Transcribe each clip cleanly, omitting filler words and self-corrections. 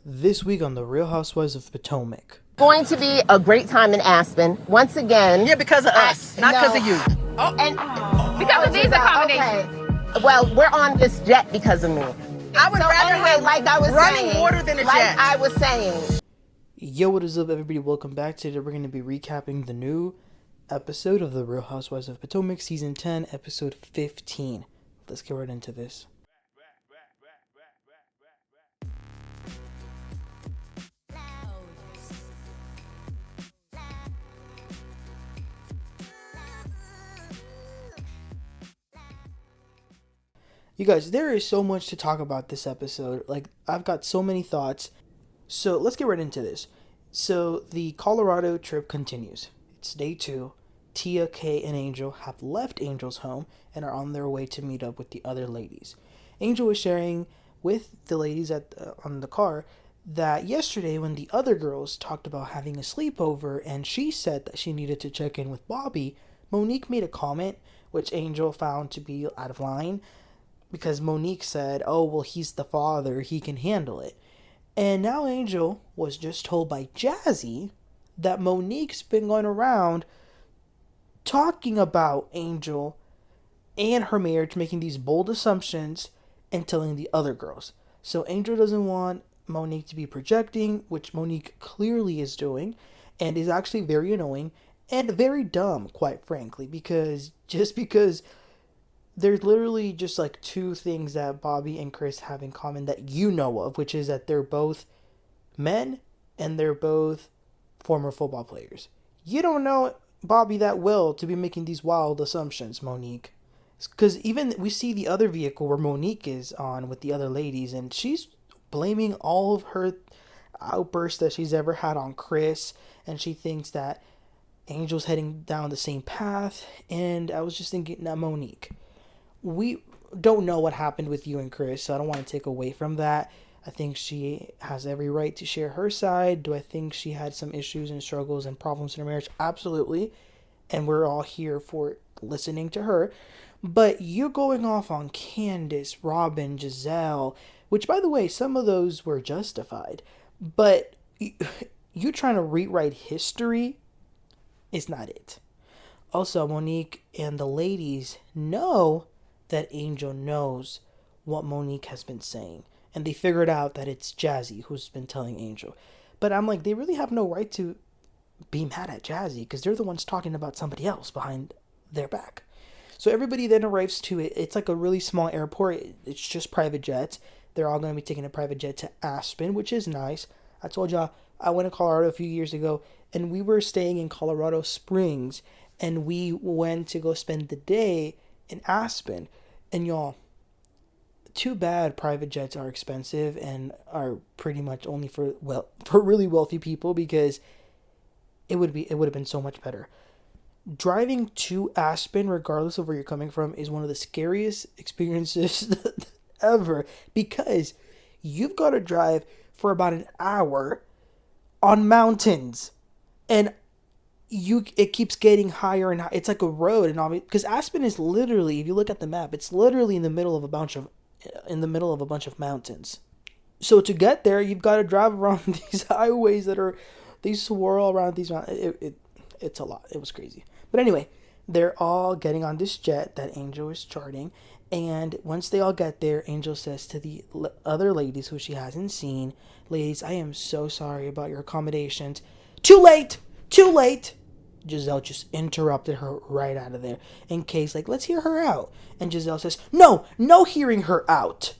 This week on The Real Housewives of Potomac. Going to be a great time in Aspen. Once again. Yeah, because of us, not because of you. Because of these accommodations. Okay. Well, we're on this jet because of me. I would rather have like I was running saying, water than a like jet. I was saying. Yo, what is up, everybody? Welcome back. Today we're going to be recapping the new episode of The Real Housewives of Potomac, Season 10, Episode 15. Let's get right into this. You guys, there is so much to talk about this episode. Like, I've got so many thoughts. So, let's get right into this. So, the Colorado trip continues. It's day 2. Tia, Kay, and Angel have left Angel's home and are on their way to meet up with the other ladies. Angel was sharing with the ladies on the car that yesterday when the other girls talked about having a sleepover and she said that she needed to check in with Bobby, Monique made a comment which Angel found to be out of line. Because Monique said, oh, well, he's the father, he can handle it. And now Angel was just told by Jazzy that Monique's been going around talking about Angel and her marriage, making these bold assumptions and telling the other girls. So Angel doesn't want Monique to be projecting, which Monique clearly is doing, and is actually very annoying and very dumb, quite frankly, because there's literally just like two things that Bobby and Chris have in common that you know of, which is that they're both men and they're both former football players. You don't know Bobby that well to be making these wild assumptions, Monique. Because even we see the other vehicle where Monique is on with the other ladies, and she's blaming all of her outbursts that she's ever had on Chris, and she thinks that Angel's heading down the same path. And I was just thinking, now Monique, we don't know what happened with you and Chris, so I don't want to take away from that. I think she has every right to share her side. Do I think she had some issues and struggles and problems in her marriage? Absolutely. And we're all here for listening to her. But you're going off on Candiace, Robyn, Gizelle, which, by the way, some of those were justified. But you trying to rewrite history is not it. Also, Monique and the ladies know that Angel knows what Monique has been saying. And they figured out that it's Jazzy who's been telling Angel. But I'm like, they really have no right to be mad at Jazzy because they're the ones talking about somebody else behind their back. So everybody then arrives to it. It's like a really small airport. It's just private jets. They're all going to be taking a private jet to Aspen, which is nice. I told y'all I went to Colorado a few years ago and we were staying in Colorado Springs and we went to go spend the day in Aspen. And y'all, too bad private jets are expensive and are pretty much only for really wealthy people, because it would have been so much better. Driving to Aspen, regardless of where you're coming from, is one of the scariest experiences ever, because you've got to drive for about an hour on mountains, and it keeps getting higher and higher. It's like a road, and because Aspen is literally, if you look at the map, it's literally in the middle of a bunch of mountains. So to get there, you've got to drive around these highways they swirl around these mountains. It's a lot. It was crazy. But anyway, they're all getting on this jet that Angel is charting, and once they all get there, Angel says to the other ladies who she hasn't seen, "Ladies, I am so sorry about your accommodations." Too late. Gizelle just interrupted her right out of there. And Kay's like, let's hear her out. And Gizelle says, no hearing her out.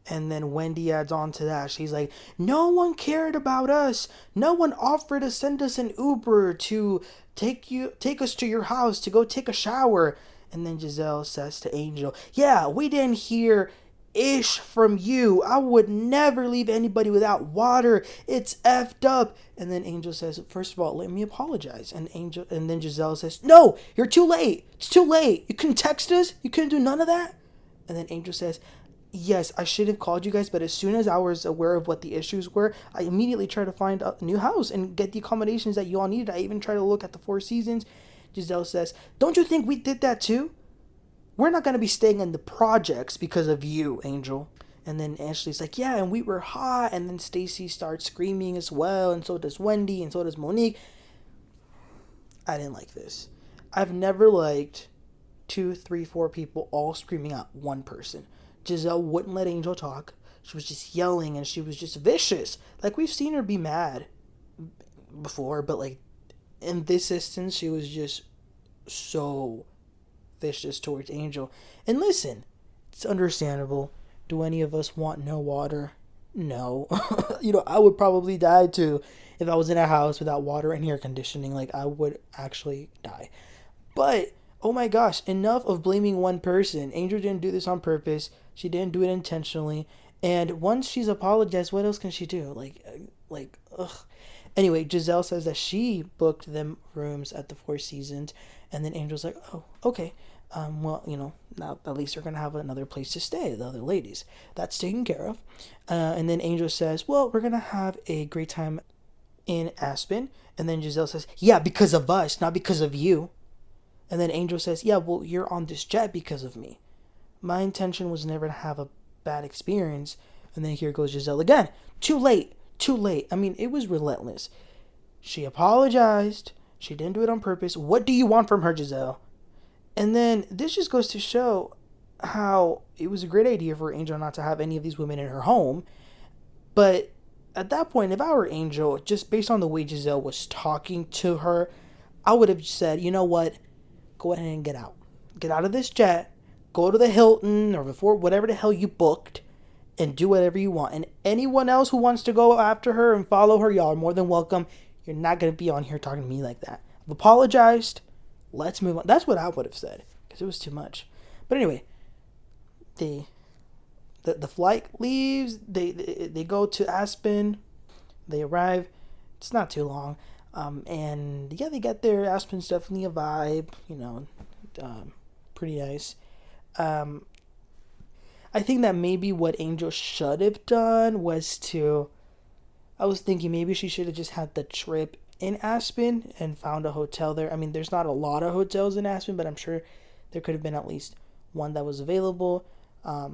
And then Wendy adds on to that. She's like, no one cared about us. No one offered to send us an Uber to take us to your house to go take a shower. And then Gizelle says to Angel, yeah, we didn't hear ish from you. I would never leave anybody without water. It's effed up. And then Angel says, first of all, let me apologize. And then Gizelle says, no, you're too late. It's too late. You couldn't text us. You couldn't do none of that. And then Angel says, yes, I should have called you guys, but as soon as I was aware of what the issues were, I immediately tried to find a new house and get the accommodations that you all needed. I even tried to look at the Four Seasons. Gizelle says, don't you think we did that too? We're not going to be staying in the projects because of you, Angel. And then Ashley's like, yeah, and we were hot. And then Stacey starts screaming as well. And so does Wendy. And so does Monique. I didn't like this. I've never liked 2, 3, 4 people all screaming at one person. Gizelle wouldn't let Angel talk. She was just yelling and she was just vicious. Like, we've seen her be mad before, but like in this instance, she was just so vicious towards Angel. And listen, it's understandable. Do any of us want no water? No. I would probably die too if I was in a house without water and air conditioning. Like, I would actually die. But, oh my gosh, enough of blaming one person. Angel didn't do this on purpose. She didn't do it intentionally. And once she's apologized, what else can she do? Ugh. Anyway, Gizelle says that she booked them rooms at the Four Seasons. And then Angel's like, oh, okay. Well, now at least they're going to have another place to stay, the other ladies. That's taken care of. And then Angel says, well, we're going to have a great time in Aspen. And then Gizelle says, yeah, because of us, not because of you. And then Angel says, yeah, well, you're on this jet because of me. My intention was never to have a bad experience. And then here goes Gizelle again. Too late. I mean, it was relentless. She apologized. She didn't do it on purpose. What do you want from her, Gizelle? And then this just goes to show how it was a great idea for Angel not to have any of these women in her home. But at that point, if I were Angel, just based on the way Gizelle was talking to her, I would have said, you know what? Go ahead and get out. Get out of this jet. Go to the Hilton or before whatever the hell you booked and do whatever you want. And anyone else who wants to go after her and follow her, y'all are more than welcome. You're not going to be on here talking to me like that. I've apologized. Let's move on. That's what I would have said because it was too much. But anyway, the flight leaves. They go to Aspen. They arrive. It's not too long. And yeah, they get there. Aspen's definitely a vibe. Pretty nice. I think that maybe what Angel should have done was I was thinking maybe she should have just had the trip in Aspen and found a hotel there. I mean, there's not a lot of hotels in Aspen, but I'm sure there could have been at least one that was available. I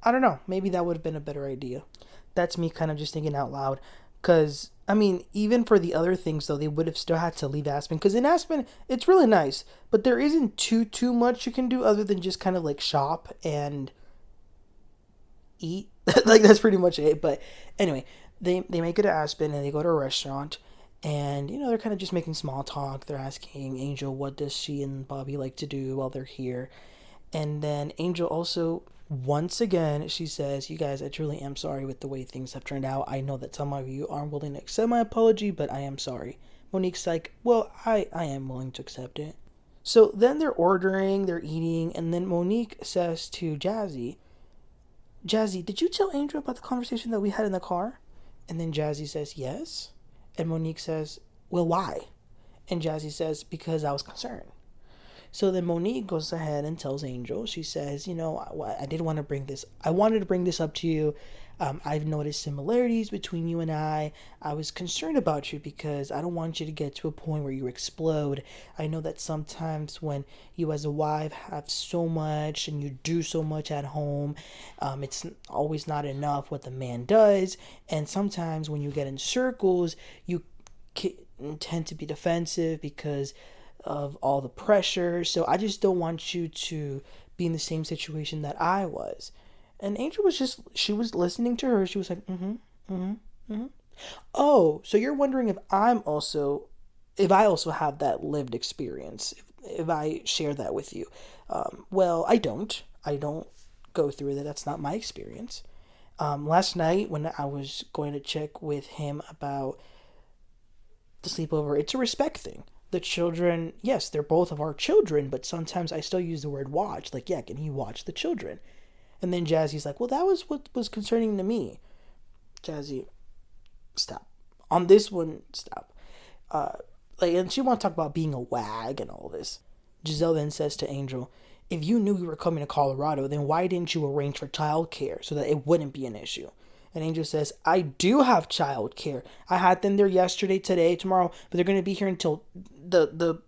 don't know. Maybe that would have been a better idea. That's me kind of just thinking out loud. Because, I mean, even for the other things, though, they would have still had to leave Aspen. Because in Aspen, it's really nice. But there isn't too much you can do other than just kind of like shop and eat. Like, that's pretty much it. But anyway, they make it to Aspen and they go to a restaurant. And, they're kind of just making small talk. They're asking Angel, what does she and Bobby like to do while they're here? And then Angel also, once again, she says, you guys, I truly am sorry with the way things have turned out. I know that some of you aren't willing to accept my apology, but I am sorry. Monique's like, well, I am willing to accept it. So then they're ordering, they're eating, and then Monique says to Jazzy, did you tell Angel about the conversation that we had in the car? And then Jazzy says, yes. And Monique says, well, why? And Jazzy says, because I was concerned. So then Monique goes ahead and tells Angel, she says, I did want to bring this. I wanted to bring this up to you. I've noticed similarities between you and I. I was concerned about you because I don't want you to get to a point where you explode. I know that sometimes when you as a wife have so much and you do so much at home, it's always not enough what the man does. And sometimes when you get in circles, you tend to be defensive because of all the pressure. So I just don't want you to be in the same situation that I was. And Angel was she was listening to her. She was like, Oh, so you're wondering if I also have that lived experience, if I share that with you. Well, I don't go through that. That's not my experience. Last night when I was going to check with him about the sleepover, it's a respect thing. The children, yes, they're both of our children, but sometimes I still use the word watch. Like, yeah, can you watch the children? And then Jazzy's like, well, that was what was concerning to me. Jazzy, stop. On this one, stop. And she wants to talk about being a wag and all this. Gizelle then says to Angel, if you knew you were coming to Colorado, then why didn't you arrange for childcare so that it wouldn't be an issue? And Angel says, I do have childcare. I had them there yesterday, today, tomorrow, but they're going to be here until the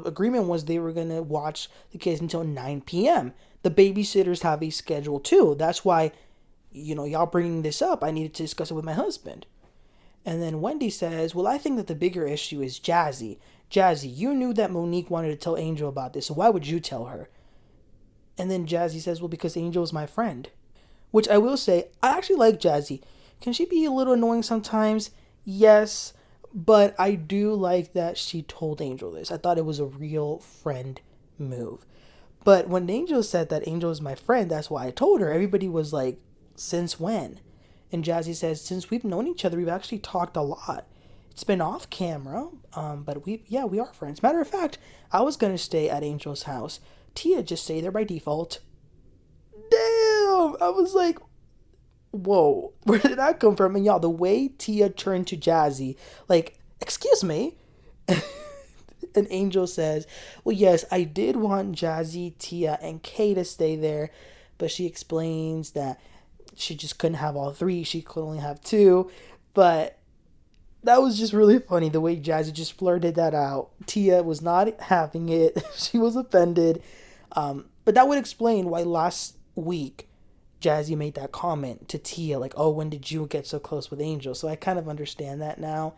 agreement was they were going to watch the kids until 9 p.m. The babysitters have a schedule too. That's why, y'all bringing this up, I needed to discuss it with my husband. And then Wendy says, well, I think that the bigger issue is Jazzy. Jazzy, you knew that Monique wanted to tell Angel about this, so why would you tell her? And then Jazzy says, well, because Angel is my friend. Which I will say, I actually like Jazzy. Can she be a little annoying sometimes? Yes, but I do like that she told Angel this. I thought it was a real friend move. But when Angel said that Angel is my friend, that's why I told her. Everybody was like, since when? And Jazzy says, since we've known each other, we've actually talked a lot. It's been off camera, but we are friends. Matter of fact, I was going to stay at Angel's house. Tia just stayed there by default. Damn! I was like, whoa, where did that come from? And y'all, the way Tia turned to Jazzy, like, excuse me? And Angel says, well, yes, I did want Jazzy, Tia, and Kay to stay there, but she explains that she just couldn't have all three. She could only have two. But that was just really funny, the way Jazzy just blurted that out. Tia was not having it. She was offended. But that would explain why last week Jazzy made that comment to Tia, like, oh, when did you get so close with Angel? So I kind of understand that now.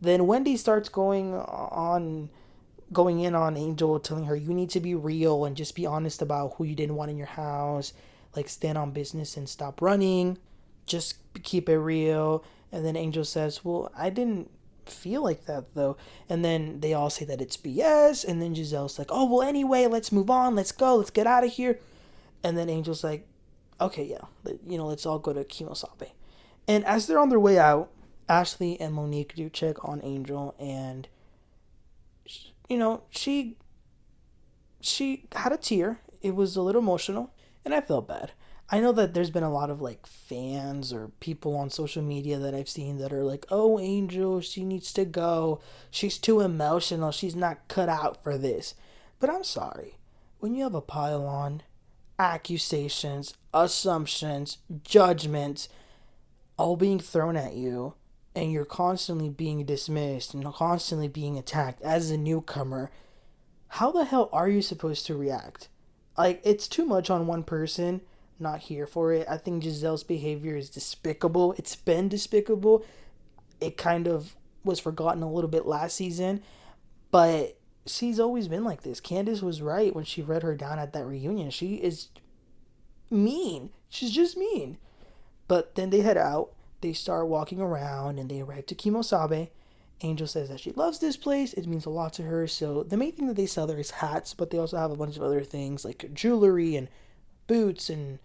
Then Wendy starts going in on Angel, telling her, you need to be real and just be honest about who you didn't want in your house. Like, stand on business and stop running. Just keep it real. And then Angel says, well, I didn't feel like that, though. And then they all say that it's BS. And then Gizelle's like, oh, well, anyway, let's move on. Let's go. Let's get out of here. And then Angel's like, okay, yeah, let's all go to Kimosabe. And as they're on their way out, Ashley and Monique do check on Angel. And, she had a tear. It was a little emotional. And I felt bad. I know that there's been a lot of fans or people on social media that I've seen that are like, oh, Angel, she needs to go. She's too emotional. She's not cut out for this. But I'm sorry. When you have a pile on accusations, assumptions, judgments, all being thrown at you, and you're constantly being dismissed and constantly being attacked as a newcomer, how the hell are you supposed to react? It's too much on one person. Not here for it. I think Gizelle's behavior is despicable. It's been despicable. It kind of was forgotten a little bit last season, but she's always been like this. Candiace was right when she read her down at that reunion. She is mean. She's just mean. But then they head out. They start walking around and they arrive to Kimosabe. Angel says that she loves this place. It means a lot to her. So the main thing that they sell there is hats, but they also have a bunch of other things like jewelry and boots and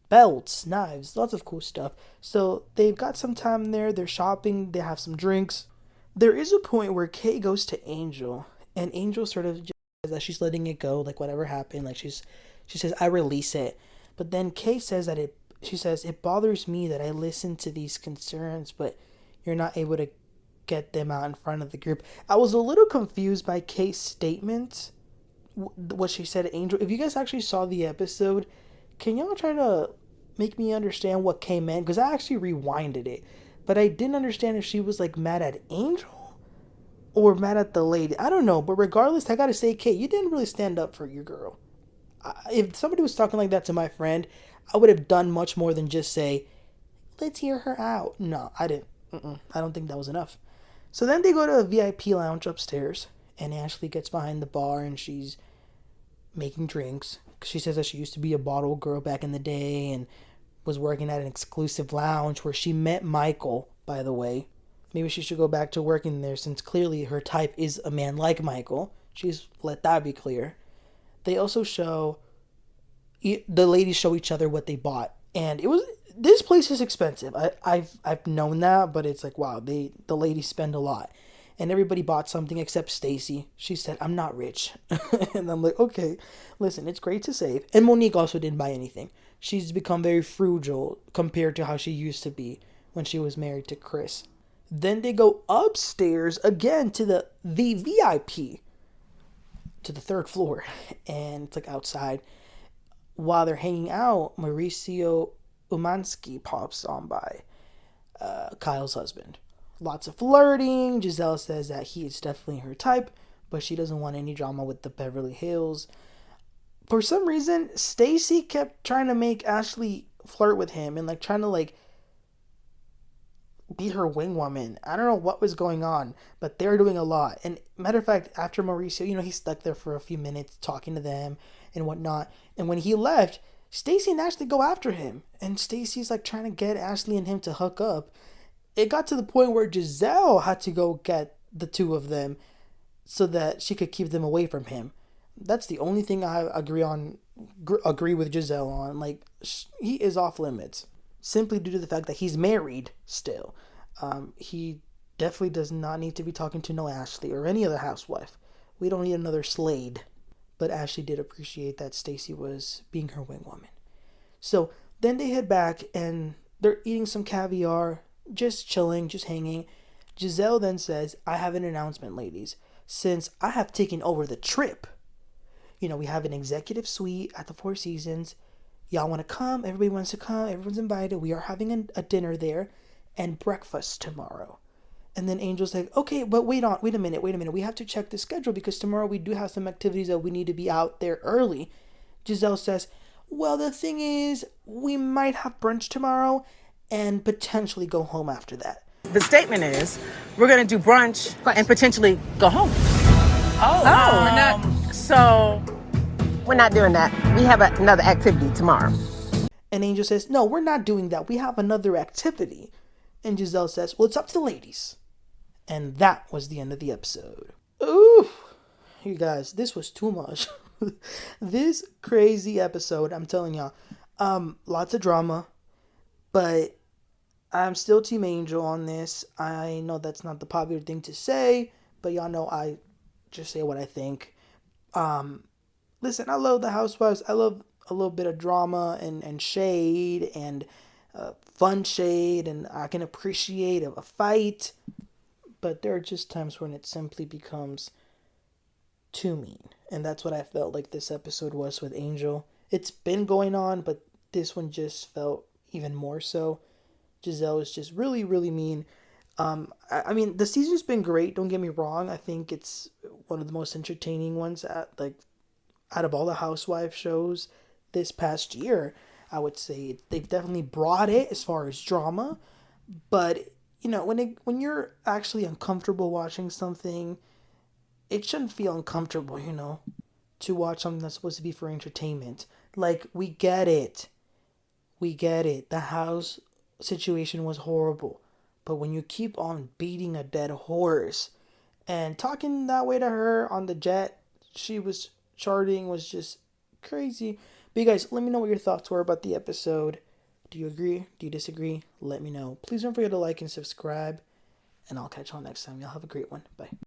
belts, knives, lots of cool stuff. So they've got some time there. They're shopping. They have some drinks. There is a point where Kay goes to Angel, and Angel sort of just says that she's letting it go, like whatever happened. Like she says, I release it. But then Kay says that it bothers me that I listen to these concerns, but you're not able to get them out in front of the group. I was a little confused by Kay's statement, what she said to Angel. If you guys actually saw the episode, can y'all try to make me understand what Kay meant? Because I actually rewinded it, but I didn't understand if she was mad at Angel or mad at the lady. I don't know, but regardless, I gotta say, Kay, you didn't really stand up for your girl. If somebody was talking like that to my friend, I would have done much more than just say, let's hear her out. No, I didn't. I don't think that was enough. So then they go to a VIP lounge upstairs, and Ashley gets behind the bar, and she's making drinks. She says that she used to be a bottle girl back in the day and was working at an exclusive lounge where she met Michael, by the way. Maybe she should go back to working there since clearly her type is a man like Michael. She's let that be clear. They also the ladies show each other what they bought. And this place is expensive. I've known that, but it's wow, the ladies spend a lot. And everybody bought something except Stacey. She said, I'm not rich. And I'm like, okay, listen, it's great to save. And Monique also didn't buy anything. She's become very frugal compared to how she used to be when she was married to Chris. Then they go upstairs again to the VIP, to the third floor. And it's outside. While they're hanging out, Mauricio Umanski pops on by, Kyle's husband. Lots of flirting. Gizelle says that he is definitely her type, but she doesn't want any drama with the Beverly Hills. for some reason, Stacey kept trying to make Ashley flirt with him and like trying to like be her wing woman. I don't know what was going on, but they were doing a lot. And matter of fact, after Mauricio, he stuck there for a few minutes talking to them and whatnot. And when he left, Stacey and Ashley go after him. And Stacey's like trying to get Ashley and him to hook up. It got to the point where Gizelle had to go get the two of them so that she could keep them away from him. That's the only thing I agree with Gizelle on. Like, he is off limits. Simply due to the fact that he's married still. He definitely does not need to be talking to no Ashley or any other housewife. We don't need another Slade. But Ashley did appreciate that Stacey was being her wing woman. So then they head back and they're eating some caviar, just chilling, just hanging. Gizelle then says, I have an announcement, ladies. Since I have taken over the trip, we have an executive suite at the Four Seasons. Y'all want to come? Everybody wants to come. Everyone's invited. We are having a dinner there and breakfast tomorrow. And then Angel's like, okay, but wait a minute. We have to check the schedule because tomorrow we do have some activities that we need to be out there early. Gizelle says, well, the thing is, we might have brunch tomorrow and potentially go home after that. The statement is, we're going to do brunch and potentially go home. We're not doing that. We have another activity tomorrow. And Angel says, no, we're not doing that. We have another activity. And Gizelle says, well, it's up to the ladies. And that was the end of the episode. Ooh, you guys, this was too much. This crazy episode, I'm telling y'all. Lots of drama. But I'm still Team Angel on this. I know that's not the popular thing to say. But y'all know I just say what I think. Listen, I love the Housewives. I love a little bit of drama and shade and fun shade, and I can appreciate a fight. But there are just times when it simply becomes too mean. And that's what I felt like this episode was with Angel. It's been going on, but this one just felt even more so. Gizelle is just really, really mean. I mean, the season's been great. Don't get me wrong. I think it's one of the most entertaining ones out of all the Housewives shows this past year. I would say they've definitely brought it as far as drama. But, when you're actually uncomfortable watching something, it shouldn't feel uncomfortable, to watch something that's supposed to be for entertainment. Like, we get it. The house situation was horrible. But when you keep on beating a dead horse and talking that way to her on the jet, she was charting was just crazy. But you guys, let me know what your thoughts were about the episode. Do you agree? Do you disagree? Let me know. Please don't forget to like and subscribe. And I'll catch y'all next time. Y'all have a great one. Bye.